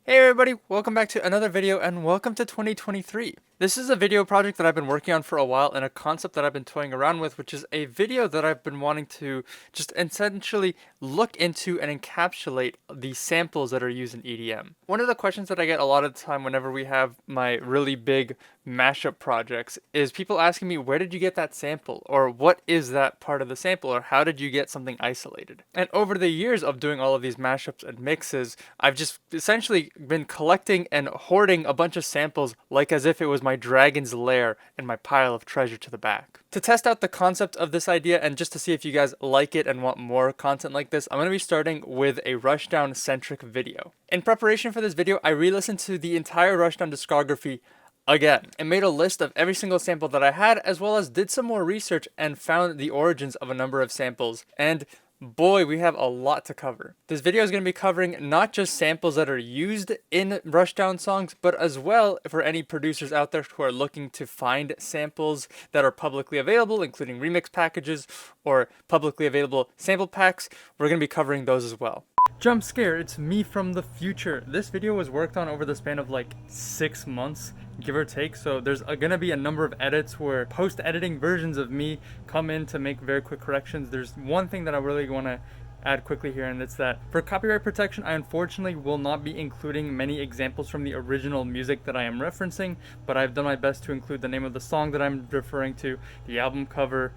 Hey everybody, welcome back to another video and welcome to 2023. This is a video project that I've been working on for a while and a concept that I've been toying around with, which is a video that I've been wanting to just essentially look into and encapsulate the samples that are used in EDM. One of the questions that I get a lot of the time whenever we have my really big mashup projects is people asking me, where did you get that sample? Or what is that part of the sample? Or how did you get something isolated? And over the years of doing all of these mashups and mixes, I've just essentially been collecting and hoarding a bunch of samples like as if it was my dragon's lair and my pile of treasure to the back. To test out the concept of this idea and just to see if you guys like it and want more content like this, I'm going to be starting with a Rushdown centric video. In preparation for this video, I re-listened to the entire Rushdown discography again and made a list of every single sample that I had, as well as did some more research and found the origins of a number of samples. And boy, we have a lot to cover. This video is going to be covering not just samples that are used in Rushdown songs, but as well for any producers out there who are looking to find samples that are publicly available, including remix packages or publicly available sample packs. We're going to be covering those as well. Jump scare, it's me from the future. This video was worked on over the span of like 6 months, give or take, so there's gonna be a number of edits where post-editing versions of me come in to make very quick corrections. There's one thing that I really want to add quickly here, and it's that for copyright protection, I unfortunately will not be including many examples from the original music that I am referencing, but I've done my best to include the name of the song that I'm referring to, the album cover.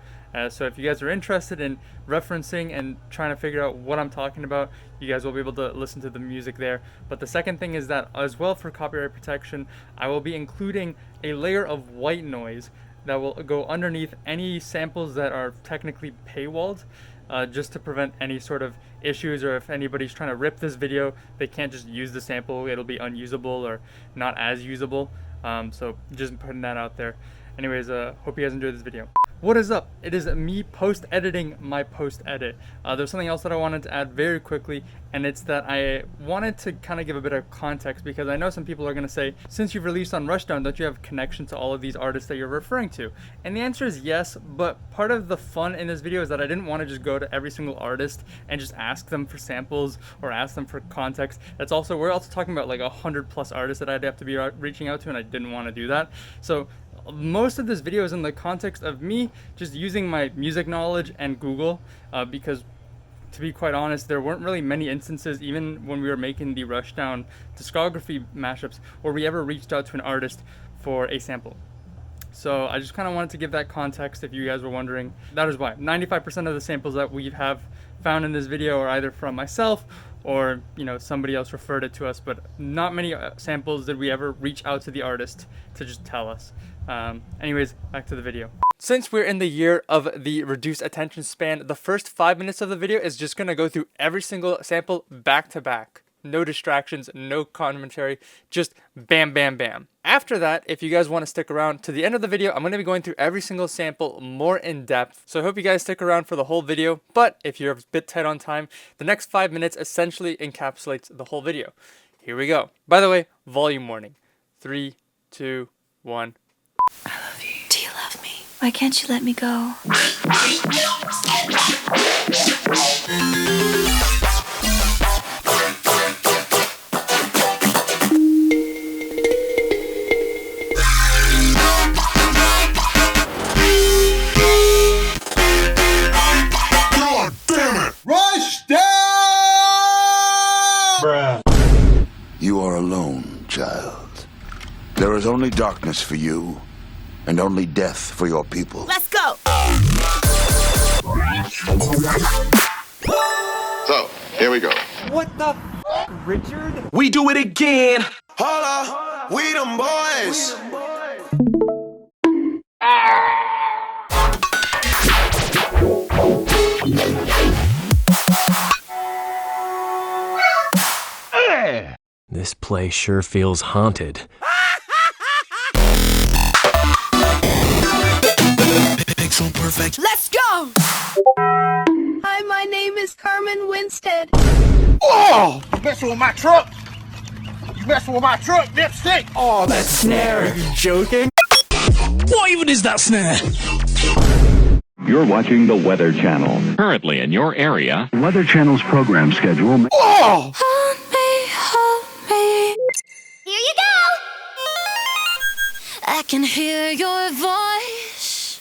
So if you guys are interested in referencing and trying to figure out what I'm talking about, you guys will be able to listen to the music there. But the second thing is that as well for copyright protection, I will be including a layer of white noise that will go underneath any samples that are technically paywalled, just to prevent any sort of issues, or if anybody's trying to rip this video, they can't just use the sample, it'll be unusable or not as usable. So just putting that out there. Anyways, hope you guys enjoyed this video. What is up? It is me post-editing my post-edit. There's something else that I wanted to add very quickly, and it's that I wanted to kind of give a bit of context, because I know some people are going to say, since you've released on Rushdown, don't you have connection to all of these artists that you're referring to? And the answer is yes, but part of the fun in this video is that I didn't want to just go to every single artist and just ask them for samples or ask them for context. We're also talking about like 100+ artists that I'd have to be reaching out to, and I didn't want to do that. So most of this video is in the context of me just using my music knowledge and Google, because to be quite honest, there weren't really many instances, even when we were making the Rushdown discography mashups, where we ever reached out to an artist for a sample. So I just kind of wanted to give that context if you guys were wondering. That is why 95% of the samples that we have found in this video are either from myself or, you know, somebody else referred it to us, but not many samples did we ever reach out to the artist to just tell us. Anyways, back to the video. Since we're in the year of the reduced attention span, the first 5 minutes of the video is just going to go through every single sample back to back. No distractions, no commentary, just bam, bam, bam. After that, if you guys want to stick around to the end of the video, I'm going to be going through every single sample more in depth. So I hope you guys stick around for the whole video, but if you're a bit tight on time, the next 5 minutes essentially encapsulates the whole video. Here we go. By the way, volume warning. 3, 2, 1. I love you. Do you love me? Why can't you let me go? God damn it! Rush down! Bruh. You are alone, child. There is only darkness for you, and only death for your people. Let's go! So, here we go. What the f***, Richard? We do it again! Holla! We them boys! This place sure feels haunted. Pixel perfect. Let's go! Hi, my name is Carmen Winstead. Oh! You messing with my truck? You messing with my truck, dipstick? Oh, that snare! Are you joking? What even is that snare? You're watching the Weather Channel. Currently in your area, Weather Channel's program schedule. Oh! Hold me, hold me. I can hear your voice.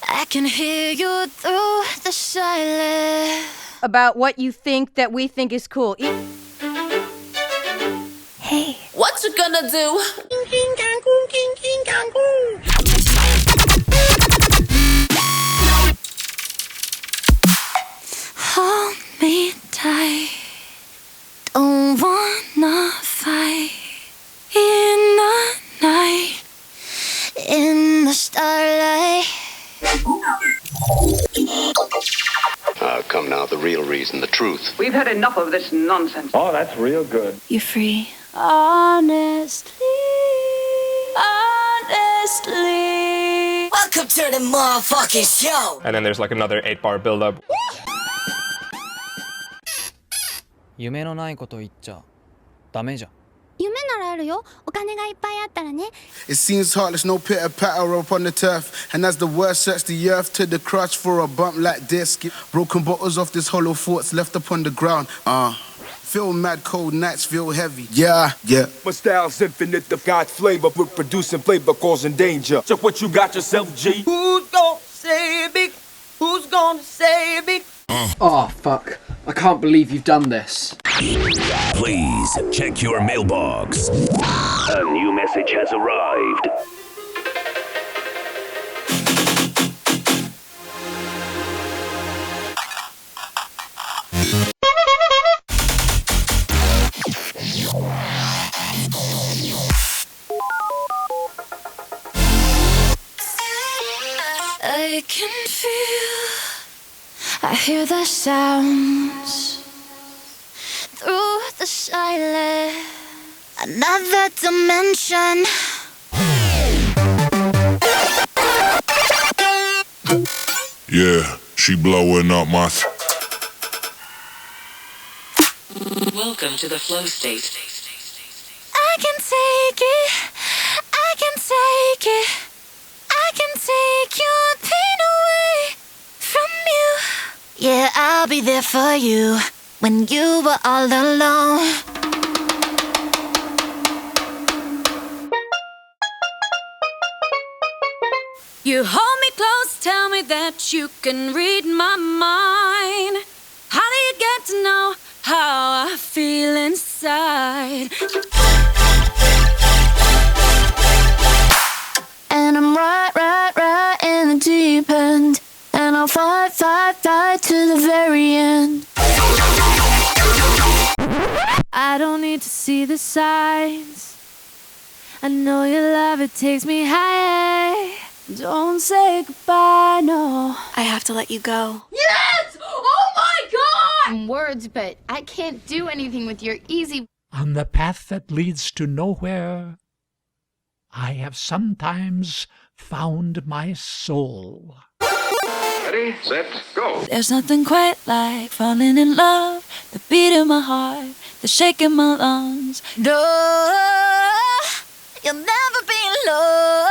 I can hear you through the silence. About what you think that we think is cool. Hey, what you gonna do? Hold me tight. Don't wanna fight in the night, in the starlight. Come now, the real reason, the truth. We've had enough of this nonsense. Oh, that's real good. You're free. Honestly. Welcome to the motherfucking show. And then there's like another 8-bar build-up. 夢のないこと言っちゃダメじゃん。夢ならあるよ。お金がいっぱいあったらね。 It seems heartless, no pitter patter upon the turf. And as the word search the earth to the crutch for a bump like this, get broken bottles off this hollow thoughts left upon the ground. Feel mad, cold nights feel heavy. Yeah. My style's infinite, the God's flavor, with producing flavor causing danger. Check what you got yourself, G. Who's gonna save me? Who's gonna save me? Oh, fuck. I can't believe you've done this. Please check your mailbox. A new message has arrived. I can feel, I hear the sounds through the silence. Another dimension. Yeah, she blowing up my... Welcome to the flow state. I can take it, I can take it. I can take your pain away from you. Yeah, I'll be there for you when you were all alone. You hold me close, tell me that you can read my mind. How do you get to know how I feel inside? And I'm right in the deep end. And I'll fight to the very end. I don't need to see the signs. I know your love, it takes me high. Don't say goodbye, no. I have to let you go. Yes! Oh my God! Words, but I can't do anything with your easy. On the path that leads to nowhere, I have sometimes found my soul. Ready, set, go. There's nothing quite like falling in love. The beat in my heart, the shake in my lungs. No, you'll never be alone.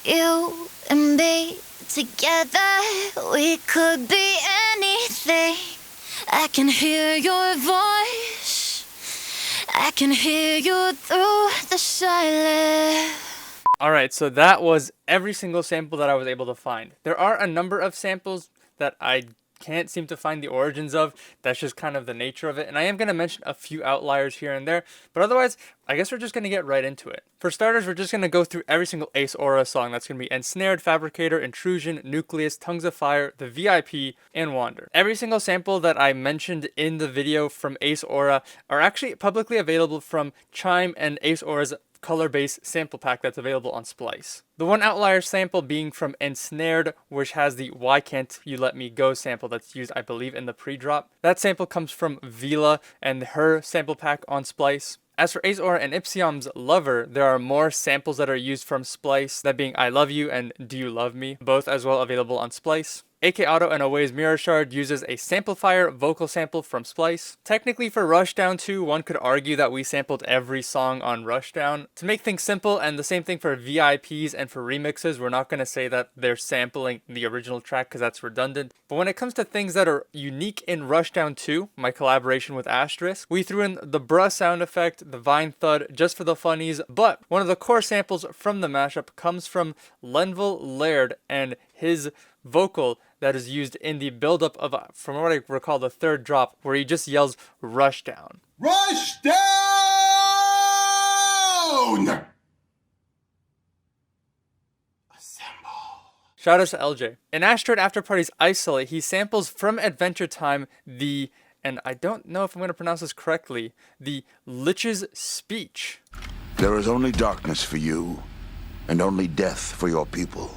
You and me together, we could be anything. I can hear your voice. I can hear you through the silence. Alright, so that was every single sample that I was able to find. There are a number of samples that I can't seem to find the origins of. That's just kind of the nature of it. And I am going to mention a few outliers here and there. But otherwise, I guess we're just going to get right into it. For starters, we're just going to go through every single Ace Aura song. That's going to be Ensnared, Fabricator, Intrusion, Nucleus, Tongues of Fire, The VIP, and Wander. Every single sample that I mentioned in the video from Ace Aura are actually publicly available from Chime and Ace Aura's color-based sample pack that's available on Splice. The one outlier sample being from Ensnared, which has the Why Can't You Let Me Go sample that's used, I believe, in the pre-drop. That sample comes from Vila and her sample pack on Splice. As for Ace Aura and Ipsium's Lover, there are more samples that are used from Splice, that being I Love You and Do You Love Me, both as well available on Splice. AK Auto and Away's Mirror Shard uses a Samplifier vocal sample from Splice. Technically for Rushdown 2, one could argue that we sampled every song on Rushdown. To make things simple, and the same thing for VIPs and for remixes, we're not going to say that they're sampling the original track because that's redundant. But when it comes to things that are unique in Rushdown 2, my collaboration with Asterisk, we threw in the bruh sound effect, the Vine Thud, just for the funnies, but one of the core samples from the mashup comes from Lenville Laird and his vocal that is used in the build-up of, from what I recall, the third drop, where he just yells "Rush down." Rush down! Shout out to LJ. In Asteroid After Party's Isolate, he samples from Adventure Time the, and I don't know if I'm going to pronounce this correctly, the Lich's speech. There is only darkness for you, and only death for your people.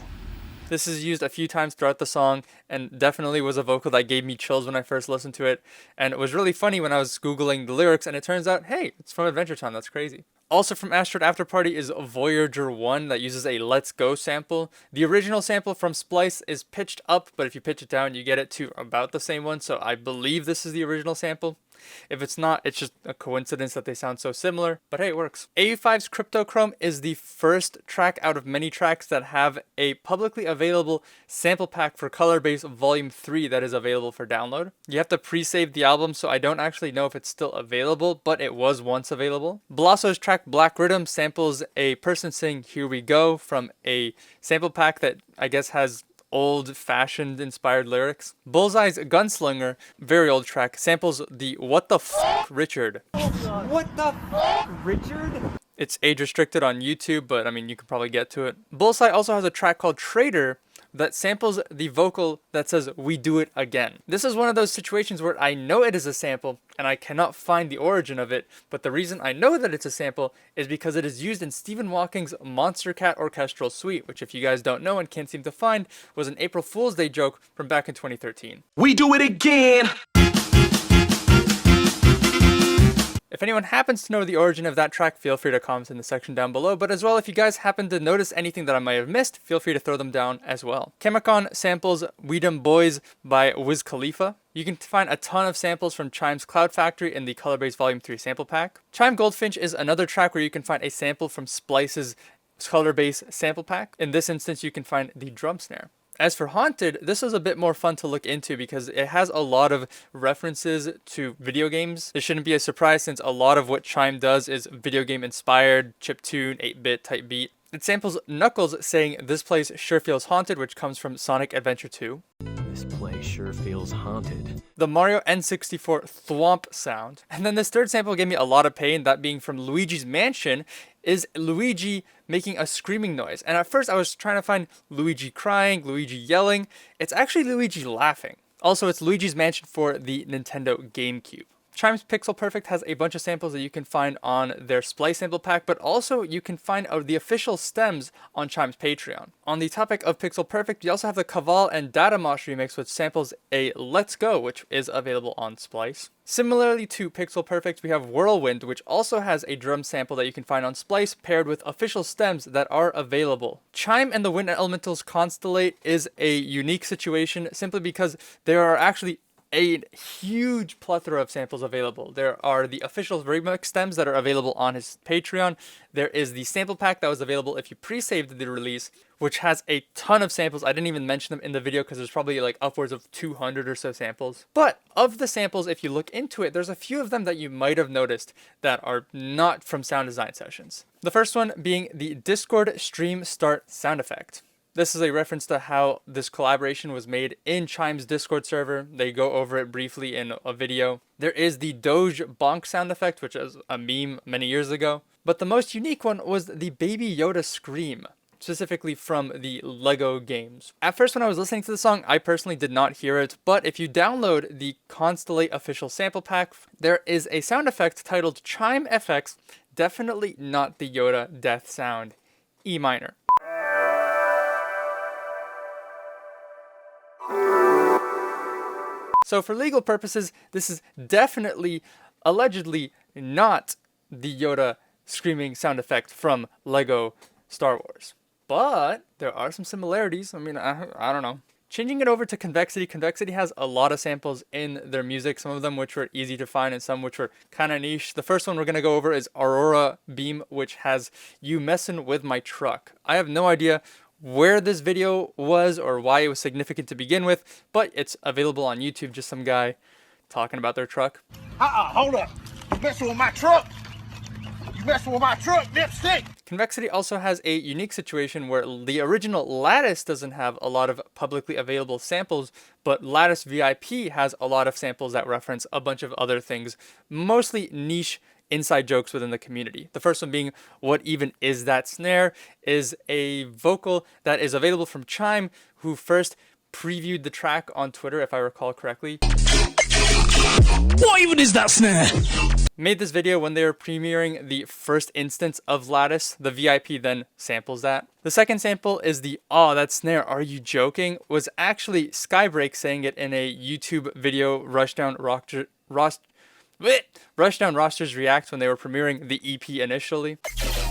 This is used a few times throughout the song, and definitely was a vocal that gave me chills when I first listened to it. And it was really funny when I was Googling the lyrics, and it turns out, hey, it's from Adventure Time. That's crazy. Also from Asteroid After Party is Voyager 1 that uses a Let's Go sample. The original sample from Splice is pitched up, but if you pitch it down, you get it to about the same one. So I believe this is the original sample. If it's not, it's just a coincidence that they sound so similar, but hey, it works. AU5's Cryptochrome is the first track out of many tracks that have a publicly available sample pack for Color-Bass Volume 3 that is available for download. You have to pre-save the album, so I don't actually know if it's still available, but it was once available. Blasso's track Black Rhythm samples a person saying "Here We Go" from a sample pack that I guess has old-fashioned inspired lyrics. Bullseye's Gunslinger, very old track, samples the "What the F*** Richard." What the f***, Richard? It's age restricted on YouTube, but I mean, you could probably get to it. Bullseye also has a track called Traitor that samples the vocal that says "We do it again." This is one of those situations where I know it is a sample and I cannot find the origin of it, but the reason I know that it's a sample is because it is used in Stephen Hawking's Monster Cat Orchestral Suite, which if you guys don't know and can't seem to find, was an April Fool's Day joke from back in 2013. We do it again! If anyone happens to know the origin of that track, feel free to comment in the section down below, but as well, if you guys happen to notice anything that I might have missed, feel free to throw them down as well. Chemicon samples "We Dem Boys" by Wiz Khalifa. You can find a ton of samples from Chime's Cloud Factory in the Color-Bass Volume 3 sample pack. Chime Goldfinch is another track where you can find a sample from Splice's Color-Bass sample pack. In this instance, you can find the drum snare. As for Haunted, this is a bit more fun to look into because it has a lot of references to video games. This shouldn't be a surprise since a lot of what Chime does is video game inspired, chiptune, 8-bit type beat. It samples Knuckles saying "This place sure feels haunted," which comes from Sonic Adventure 2. This place sure feels haunted. The Mario N64 thwomp sound. And then this third sample gave me a lot of pain, that being from Luigi's Mansion, is Luigi making a screaming noise. And at first I was trying to find Luigi crying, Luigi yelling. It's actually Luigi laughing. Also, it's Luigi's Mansion for the Nintendo GameCube. Chime's Pixel Perfect has a bunch of samples that you can find on their Splice sample pack, but also you can find the official stems on Chime's Patreon. On the topic of Pixel Perfect, we also have the Kaval and Datamosh remix, which samples a Let's Go, which is available on Splice. Similarly to Pixel Perfect, we have Whirlwind, which also has a drum sample that you can find on Splice, paired with official stems that are available. Chime and the Wind Elementals Constellate is a unique situation simply because there are actually a huge plethora of samples available. There are the official remix stems that are available on his Patreon. There is the sample pack that was available if you pre-saved the release, which has a ton of samples. I didn't even mention them in the video because there's probably like upwards of 200 or so samples. But of the samples, if you look into it, there's a few of them that you might have noticed that are not from sound design sessions. The first one being the Discord stream start sound effect. This is a reference to how this collaboration was made in Chime's Discord server. They go over it briefly in a video. There is the Doge bonk sound effect, which is a meme many years ago. But the most unique one was the Baby Yoda scream, specifically from the Lego games. At first when I was listening to the song, I personally did not hear it, but if you download the Constellate official sample pack, there is a sound effect titled Chime FX, definitely not the Yoda death sound, E minor. So for legal purposes, this is definitely, allegedly, not the Yoda screaming sound effect from Lego Star Wars. But there are some similarities. I mean, I don't know. Changing it over to Convexity, Convexity has a lot of samples in their music, some of them which were easy to find and some which were kind of niche. The first one we're going to go over is Aurora Beam, which has You Messin' With My Truck. I have no idea where this video was or why it was significant to begin with, but it's available on YouTube, just some guy talking about their truck. Hold up. You messing with my truck? You messing with my truck, dipstick? Convexity also has a unique situation where the original Lattice doesn't have a lot of publicly available samples, but Lattice VIP has a lot of samples that reference a bunch of other things, mostly niche inside jokes within the community. The first one being, what even is that snare, is a vocal that is available from Chime, who first previewed the track on Twitter, if I recall correctly. What even is that snare? Made this video when they were premiering the first instance of Lattice. The VIP then samples that. The second sample is the "Aw, that snare, are you joking?" was actually Skybreak saying it in a YouTube video, Rushdown Rosters Reacts, when they were premiering the EP initially.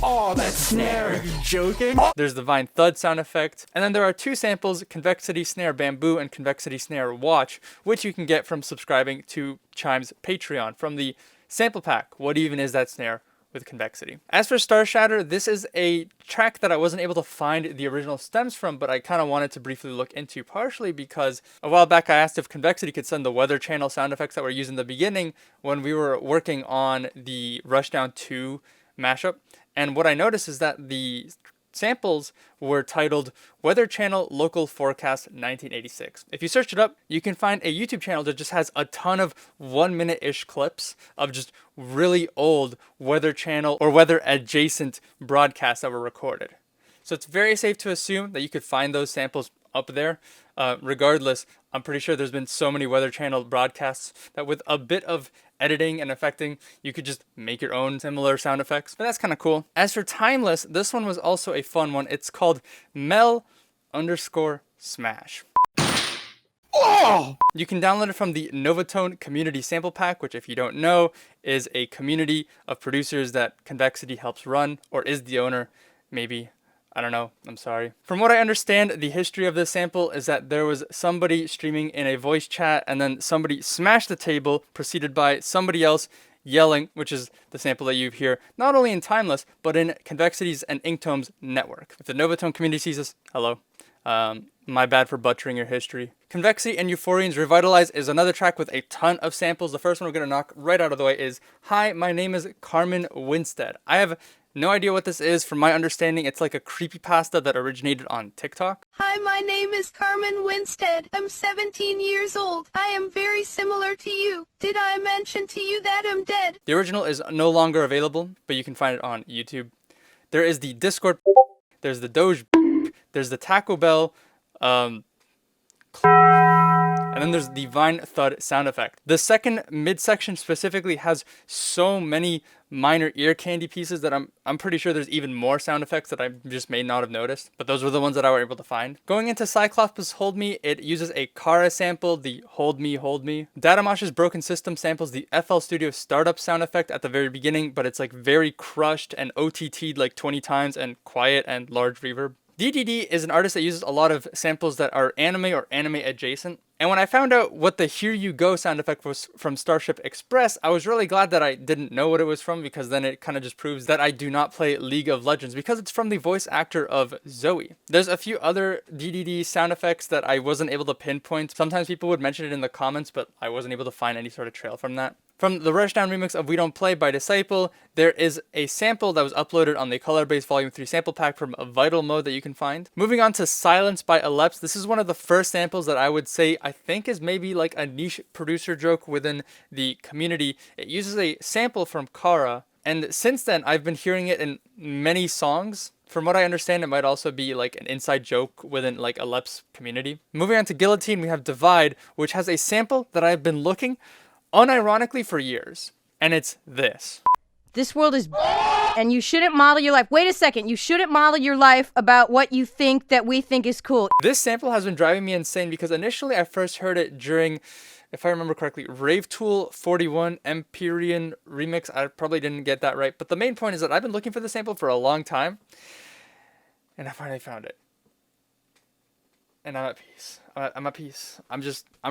Oh, that snare, are you joking? There's the Vine Thud sound effect. And then there are two samples, Convexity Snare Bamboo and Convexity Snare Watch, which you can get from subscribing to Chime's Patreon from the sample pack. What even is that snare with Convexity? As for Star Shatter, this is a track that I wasn't able to find the original stems from, but I kind of wanted to briefly look into, partially because a while back I asked if Convexity could send the Weather Channel sound effects that were used in the beginning when we were working on the Rushdown 2 mashup. And what I noticed is that the samples were titled Weather Channel Local Forecast 1986. If you search it up, you can find a YouTube channel that just has a ton of 1 minute-ish clips of just really old Weather Channel or weather adjacent broadcasts that were recorded. So it's very safe to assume that you could find those samples up there. Regardless, I'm pretty sure there's been so many Weather Channel broadcasts that with a bit of editing and affecting, you could just make your own similar sound effects. But that's kind of cool. As for Timeless, this one was also a fun one. It's called Mel_Smash. Oh! You can download it from the Novatone Community Sample Pack, which, if you don't know, is a community of producers that Convexity helps run, or is the owner, maybe. I don't know, I'm sorry. From what I understand, the history of this sample is that there was somebody streaming in a voice chat, and then somebody smashed the table, preceded by somebody else yelling, which is the sample that you hear not only in Timeless, but in Convexity's and Inktome's network. If the Novatone community sees this, hello. My bad for butchering your history. Convexity and Euphorians Revitalize is another track with a ton of samples. The first one we're going to knock right out of the way is, "Hi, my name is Carmen Winstead." I have no idea what this is. From my understanding, it's like a creepypasta that originated on TikTok. Hi, my name is Carmen Winstead. I'm 17 years old. I am very similar to you. Did I mention to you that I'm dead? The original is no longer available, but you can find it on YouTube. There is the Discord, there's the Doge, there's the Taco Bell, and then there's the Vine Thud sound effect. The second midsection specifically has so many minor ear candy pieces that I'm pretty sure there's even more sound effects that I just may not have noticed, but those were the ones that I were able to find. Going into Cyclops Hold Me, it uses a Kara sample, the Hold Me, Hold Me. Datamosh's Broken System samples the FL Studio startup sound effect at the very beginning, but it's like very crushed and OTT'd like 20 times and quiet and large reverb. DDD is an artist that uses a lot of samples that are anime or anime adjacent. And when I found out what the Here You Go sound effect was from Starship Express, I was really glad that I didn't know what it was from, because then it kind of just proves that I do not play League of Legends, because it's from the voice actor of Zoe. There's a few other DDD sound effects that I wasn't able to pinpoint. Sometimes people would mention it in the comments, but I wasn't able to find any sort of trail from that. From the Rushdown remix of We Don't Play by Disciple, there is a sample that was uploaded on the Color-Based Volume 3 sample pack from a Vital Mode that you can find. Moving on to Silence by Aleps, this is one of the first samples that I would say I think is maybe like a niche producer joke within the community. It uses a sample from Kara, and since then I've been hearing it in many songs. From what I understand, it might also be like an inside joke within like Aleps community. Moving on to Guillotine, we have Divide, which has a sample that I've been looking unironically for years, and it's this. This world is and you shouldn't model your life. Wait a second, you shouldn't model your life about what you think that we think is cool. This sample has been driving me insane because initially I first heard it during, if I remember correctly, Rave Tool 41 Empyrean remix. I probably didn't get that right, but the main point is that I've been looking for the sample for a long time, and I finally found it. And I'm at peace. I'm at peace. I'm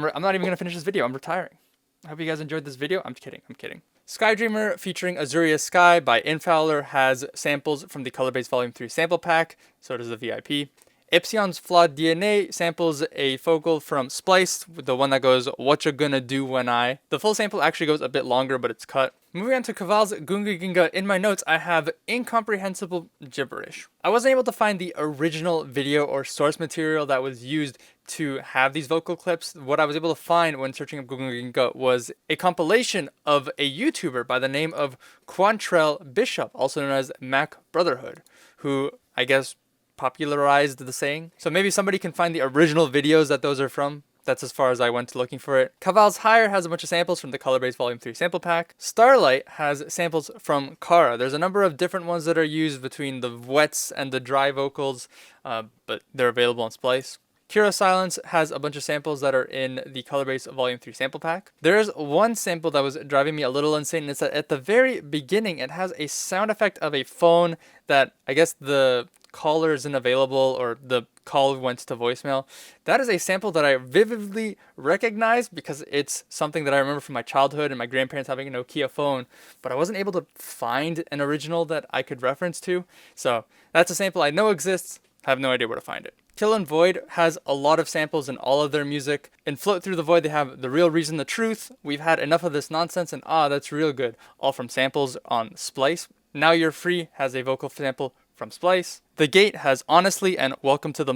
not even gonna finish this video. I'm retiring. I hope you guys enjoyed this video. I'm kidding. I'm kidding. Skydreamer featuring Azuria Sky by Infowler has samples from the Color Base Volume 3 sample pack. So does the VIP. Epsion's Flawed DNA samples a vocal from Splice, the one that goes, "What you gonna do when I..." The full sample actually goes a bit longer, but it's cut. Moving on to Kaval's Gunga Ginga, in my notes I have incomprehensible gibberish. I wasn't able to find the original video or source material that was used to have these vocal clips. What I was able to find when searching up Gunga Ginga was a compilation of a YouTuber by the name of Quantrell Bishop, also known as Mac Brotherhood, who I guess popularized the saying. So maybe somebody can find the original videos that those are from. That's as far as I went to looking for it. Kaval's Higher has a bunch of samples from the Color Base Volume 3 sample pack. Starlight has samples from Kara. There's a number of different ones that are used between the wets and the dry vocals, but they're available on Splice. Kira Silence has a bunch of samples that are in the Color Base Volume 3 sample pack. There's one sample that was driving me a little insane, and it's that at the very beginning it has a sound effect of a phone that I guess the caller isn't available or the call went to voicemail. That is a sample that I vividly recognize because it's something that I remember from my childhood and my grandparents having a Nokia phone, but I wasn't able to find an original that I could reference to. So that's a sample I know exists, have no idea where to find it. Kill and Void has a lot of samples in all of their music. In Float Through the Void, they have The Real Reason, The Truth, We've Had Enough of This Nonsense, and That's Real Good, all from samples on Splice. Now You're Free has a vocal sample from Splice. The Gate has Honestly and Welcome to the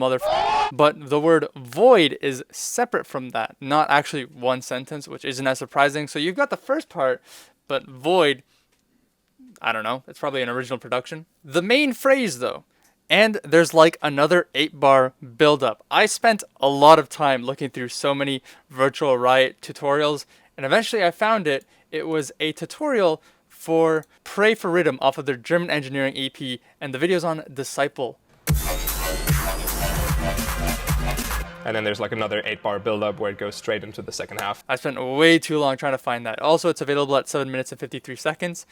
but the word void is separate from that, not actually one sentence, which isn't as surprising. So you've got the first part, but void, I don't know, it's probably an original production. The main phrase though, and there's like another 8-bar build-up. I spent a lot of time looking through so many Virtual Riot tutorials, and eventually I found it. It was a tutorial for Pray for Rhythm off of their German Engineering EP, and the video's on Disciple. And then there's like another 8-bar build-up where it goes straight into the second half. I spent way too long trying to find that. Also, it's available at 7 minutes and 53 seconds.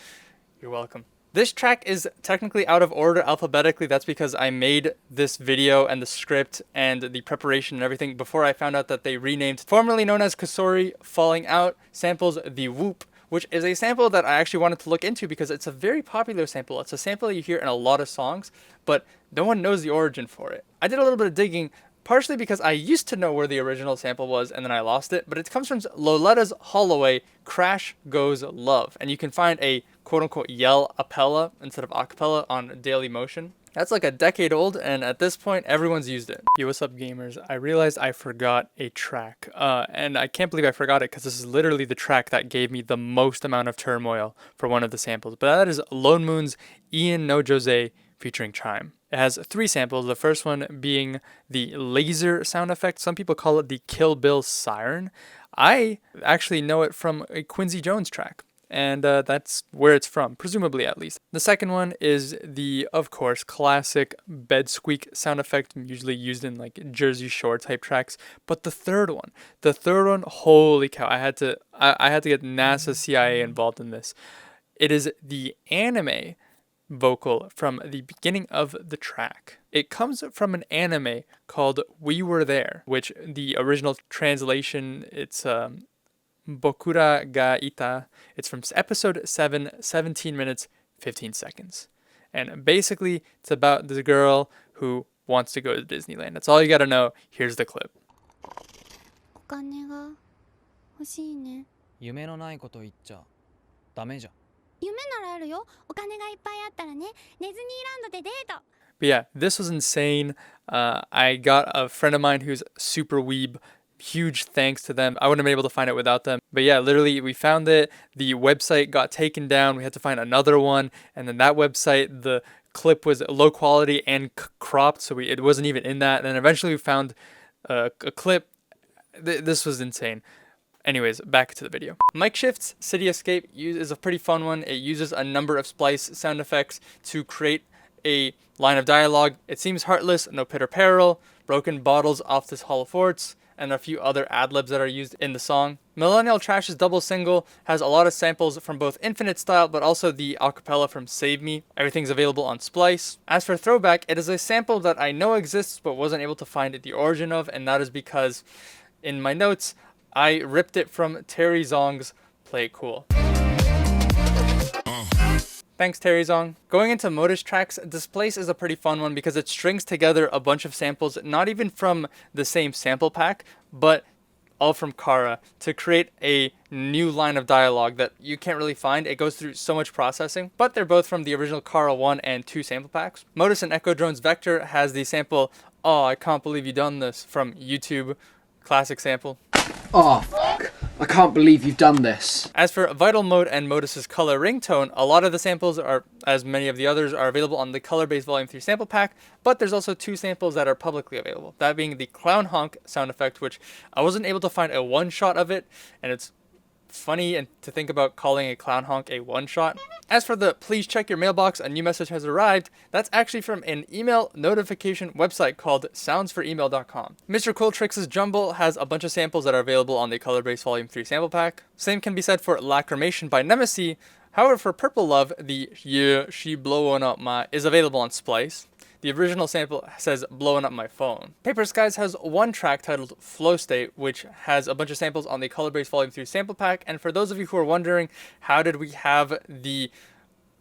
You're welcome. This track is technically out of order alphabetically. That's because I made this video and the script and the preparation and everything before I found out that they renamed, formerly known as Kasori Falling Out, samples the Whoop, which is a sample that I actually wanted to look into because it's a very popular sample. It's a sample that you hear in a lot of songs, but no one knows the origin for it. I did a little bit of digging, partially because I used to know where the original sample was and then I lost it, but it comes from Loletta's Holloway, Crash Goes Love, and you can find a quote-unquote yell appella instead of acapella on Daily Motion. That's like a decade old, and at this point, everyone's used it. Yo, what's up, gamers? I realized I forgot a track, and I can't believe I forgot it because this is literally the track that gave me the most amount of turmoil for one of the samples. But that is Lone Moon's Ian No Jose featuring Chime. It has 3 samples, the first one being the laser sound effect. Some people call it the Kill Bill siren. I actually know it from a Quincy Jones track, and that's where it's from, presumably at least. The second one is the, of course, classic bed squeak sound effect, usually used in like Jersey Shore type tracks. But the third one, holy cow, I had to get NASA CIA involved in this. It is the anime vocal from the beginning of the track. It comes from an anime called We Were There, which the original translation, it's Bokura ga Ita. It's from episode 7, 17 minutes, 15 seconds. And basically, it's about this girl who wants to go to Disneyland. That's all you gotta know. Here's the clip. お金が欲しいね。夢のないこと言っちゃダメじゃん。夢ならあるよ。お金がいっぱいあったらね。ディズニーランドでデート。 But yeah, this was insane. I got a friend of mine who's super weeb. Huge thanks to them. I wouldn't have been able to find it without them. But yeah, literally, we found it. The website got taken down. We had to find another one. And then that website, the clip was low quality and cropped, so it wasn't even in that. And then eventually we found a clip. This was insane. Anyways, back to the video. Mike Shift's City Escape is a pretty fun one. It uses a number of splice sound effects to create a line of dialogue. It seems heartless, no pitter peril, broken bottles off this Hall of Forts, and a few other ad-libs that are used in the song. Millennial Trash's double single has a lot of samples from both Infinite Style, but also the acapella from Save Me. Everything's available on Splice. As for Throwback, it is a sample that I know exists, but wasn't able to find the origin of, and that is because in my notes, I ripped it from Terry Zong's Play It Cool. Thanks, Terry Zong. Going into Modus tracks, Displace is a pretty fun one because it strings together a bunch of samples, not even from the same sample pack, but all from Kara, to create a new line of dialogue that you can't really find. It goes through so much processing, but they're both from the original Kara 1 and 2 sample packs. Modus and Echo Drone's Vector has the sample, "Oh, I can't believe you done this," from YouTube, classic sample. Oh, fuck. I can't believe you've done this. As for Vital Mode and Modus's Color Ringtone, a lot of the samples are, as many of the others, are available on the Color-based Volume 3 sample pack, but there's also 2 samples that are publicly available. That being the Clown Honk sound effect, which I wasn't able to find a one-shot of it, and it's funny and to think about calling a clown honk a one-shot. As for the "please check your mailbox, a new message has arrived," that's actually from an email notification website called soundsforemail.com. Mr. Cool Tricks' Jumble has a bunch of samples that are available on the Color-based Volume 3 sample pack. Same can be said for Lacrimation by Nemesis. However, for Purple Love, the "Yeah, she blowing up my" is available on Splice. The original sample says "blowing up my phone." Paper Skies has one track titled Flow State, which has a bunch of samples on the Color-based Volume 3 sample pack. And for those of you who are wondering, how did we have the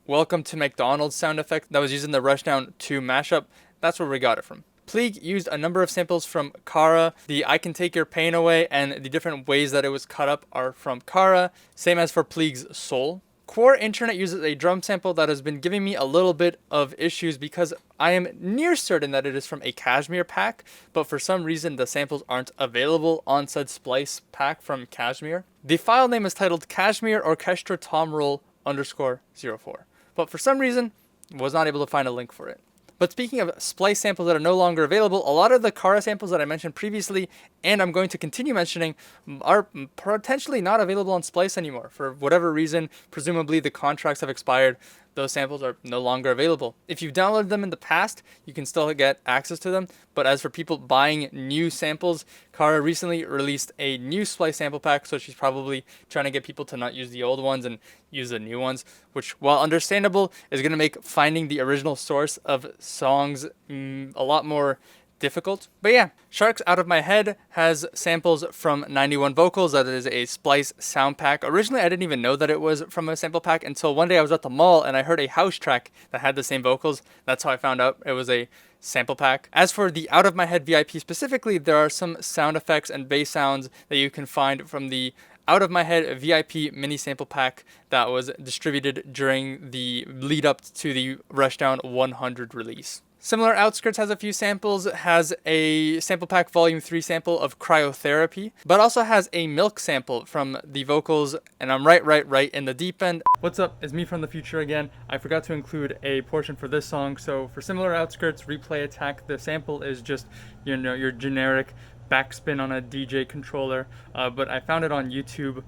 "Welcome to McDonald's" sound effect that was used in the Rushdown 2 mashup? That's where we got it from. Pleeg used a number of samples from Kara. The "I Can Take Your Pain Away" and the different ways that it was cut up are from Kara. Same as for Pleeg's Soul. Core Internet uses a drum sample that has been giving me a little bit of issues because I am near certain that it is from a Kashmir pack, but for some reason the samples aren't available on said Splice pack from Kashmir. The file name is titled Kashmir Orchestra Tom Roll _04, but for some reason was not able to find a link for it. But speaking of Splice samples that are no longer available, a lot of the Kara samples that I mentioned previously, and I'm going to continue mentioning, are potentially not available on Splice anymore. For whatever reason, presumably the contracts have expired. Those samples are no longer available. If you've downloaded them in the past, you can still get access to them. But as for people buying new samples, Kara recently released a new Splice sample pack, so she's probably trying to get people to not use the old ones and use the new ones, which, while understandable, is going to make finding the original source of songs a lot more difficult. But yeah, Sharks Out of My Head has samples from 91 Vocals. That is a Splice sound pack. Originally, I didn't even know that it was from a sample pack until one day I was at the mall and I heard a house track that had the same vocals. That's how I found out it was a sample pack. As for the Out of My Head VIP specifically, there are some sound effects and bass sounds that you can find from the Out of My Head VIP mini sample pack that was distributed during the lead up to the Rushdown 100 release. Similar Outskirts has a few samples, has a sample pack volume 3 sample of Cryotherapy, but also has a Milk sample from the vocals, and I'm right in the deep end. What's up, it's me from the future again. I forgot to include a portion for this song, so for Similar Outskirts, Replay Attack, the sample is just, you know, your generic backspin on a DJ controller, but I found it on YouTube.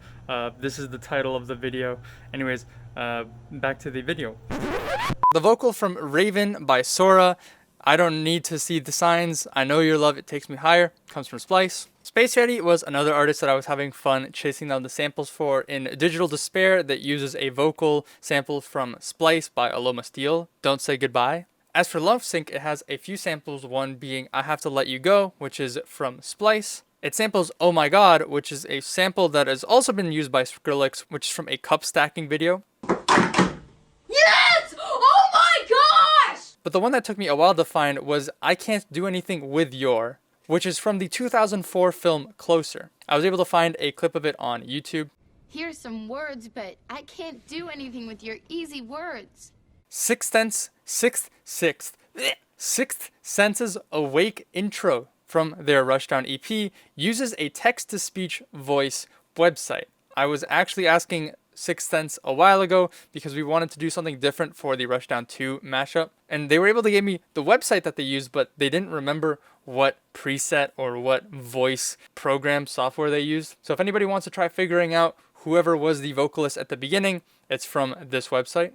This is the title of the video. Anyways, back to the video. The vocal from Raven by Sora, I don't need to see the signs, I know your love, it takes me higher, comes from Splice. Space Ready was another artist that I was having fun chasing down the samples for in Digital Despair that uses a vocal sample from Splice by Aloma Steel, Don't Say Goodbye. As for Love Sync, it has a few samples, one being I Have to Let You Go, which is from Splice. It samples Oh My God, which is a sample that has also been used by Skrillex, which is from a cup stacking video. Yes! Oh my gosh! But the one that took me a while to find was I Can't Do Anything With Your, which is from the 2004 film Closer. I was able to find a clip of it on YouTube. Here's some words, but I can't do anything with your easy words. Sixth Senses Awake intro from their Rushdown EP uses a text-to-speech voice website. I was actually asking Sixth Sense a while ago because we wanted to do something different for the Rushdown 2 mashup, and they were able to give me the website that they used, but they didn't remember what preset or what voice program software they used. So if anybody wants to try figuring out whoever was the vocalist at the beginning, it's from this website.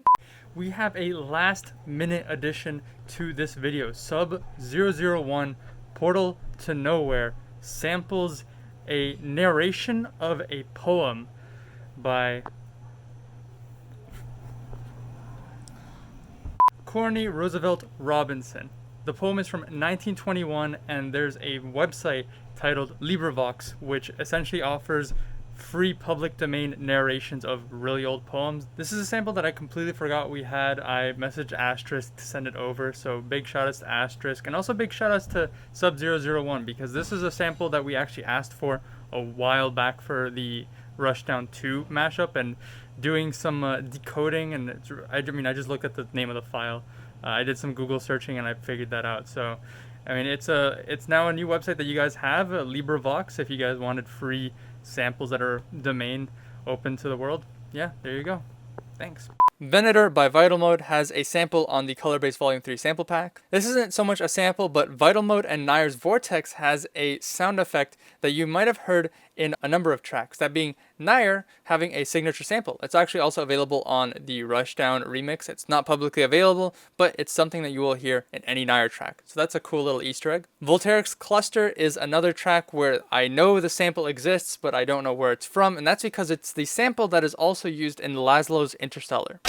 We have a last minute addition to this video. Sub 001 Portal to Nowhere samples a narration of a poem by Corny Roosevelt Robinson. The poem is from 1921, and there's a website titled LibriVox, which essentially offers free public domain narrations of really old poems. This is a sample that I completely forgot we had. I messaged Asterisk to send it over, so big shout outs to Asterisk, and also big shout outs to Sub001, because this is a sample that we actually asked for a while back for the Rushdown 2 mashup, and doing some decoding, and I just looked at the name of the file. I did some Google searching and I figured that out. So, I mean, it's now a new website that you guys have, LibriVox, if you guys wanted free samples that are domain open to the world. Yeah, there you go. Thanks. Venator by Vital Mode has a sample on the Color Base Volume 3 sample pack. This isn't so much a sample, but Vital Mode and Nayar's Vortex has a sound effect that you might have heard in a number of tracks, that being Nayar having a signature sample. It's actually also available on the Rushdown remix. It's not publicly available, but it's something that you will hear in any Nayar track. So that's a cool little Easter egg. Voltaire's Cluster is another track where I know the sample exists, but I don't know where it's from, and that's because it's the sample that is also used in Laszlo's Interstellar.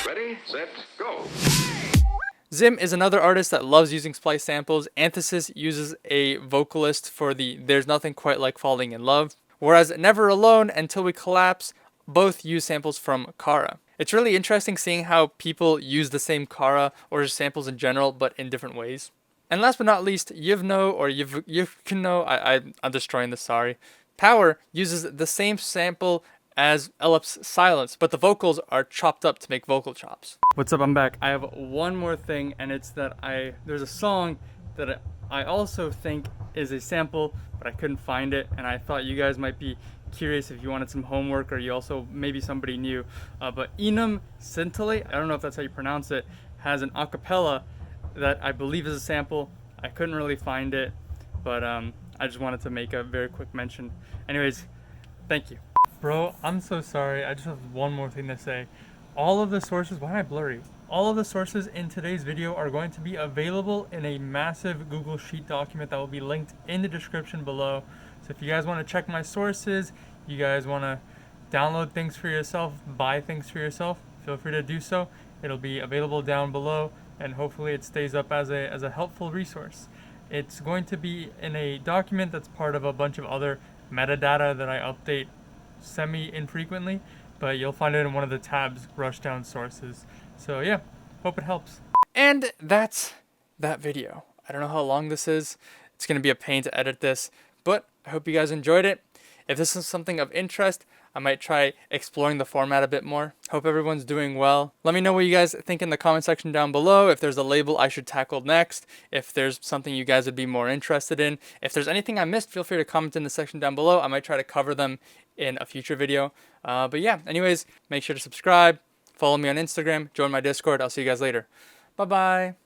Ready, set, go. Zim is another artist that loves using splice samples. Antithesis uses a vocalist for the There's Nothing Quite Like Falling in Love, whereas Never Alone, Until We Collapse both use samples from Kara. It's really interesting seeing how people use the same Kara or just samples in general, but in different ways. And last but not least, Yivno or Yivkno, I'm destroying this, sorry. Power uses the same sample as Ellipse Silence, but the vocals are chopped up to make vocal chops. What's up, I'm back. I have one more thing, and it's that there's a song that I also think is a sample, but I couldn't find it, and I thought you guys might be curious if you wanted some homework, or you also, maybe somebody new. But Enum Scintillate, I don't know if that's how you pronounce it, has an acapella that I believe is a sample. I couldn't really find it, but I just wanted to make a very quick mention. Anyways, thank you. Bro, I'm so sorry. I just have one more thing to say. All of the sources, why am I blurry? All of the sources in today's video are going to be available in a massive Google Sheet document that will be linked in the description below. So if you guys want to check my sources, you guys want to download things for yourself, buy things for yourself, feel free to do so. It'll be available down below, and hopefully it stays up as a helpful resource. It's going to be in a document that's part of a bunch of other metadata that I update semi-infrequently, but you'll find it in one of the tabs, Rushdown Sources. So yeah, hope it helps. And that's that video. I don't know how long this is. It's going to be a pain to edit this, but I hope you guys enjoyed it. If this is something of interest, I might try exploring the format a bit more. Hope everyone's doing well. Let me know what you guys think in the comment section down below. If there's a label I should tackle next, if there's something you guys would be more interested in. If there's anything I missed, feel free to comment in the section down below. I might try to cover them in a future video. But yeah, anyways, make sure to subscribe, follow me on Instagram, join my Discord. I'll see you guys later. Bye-bye.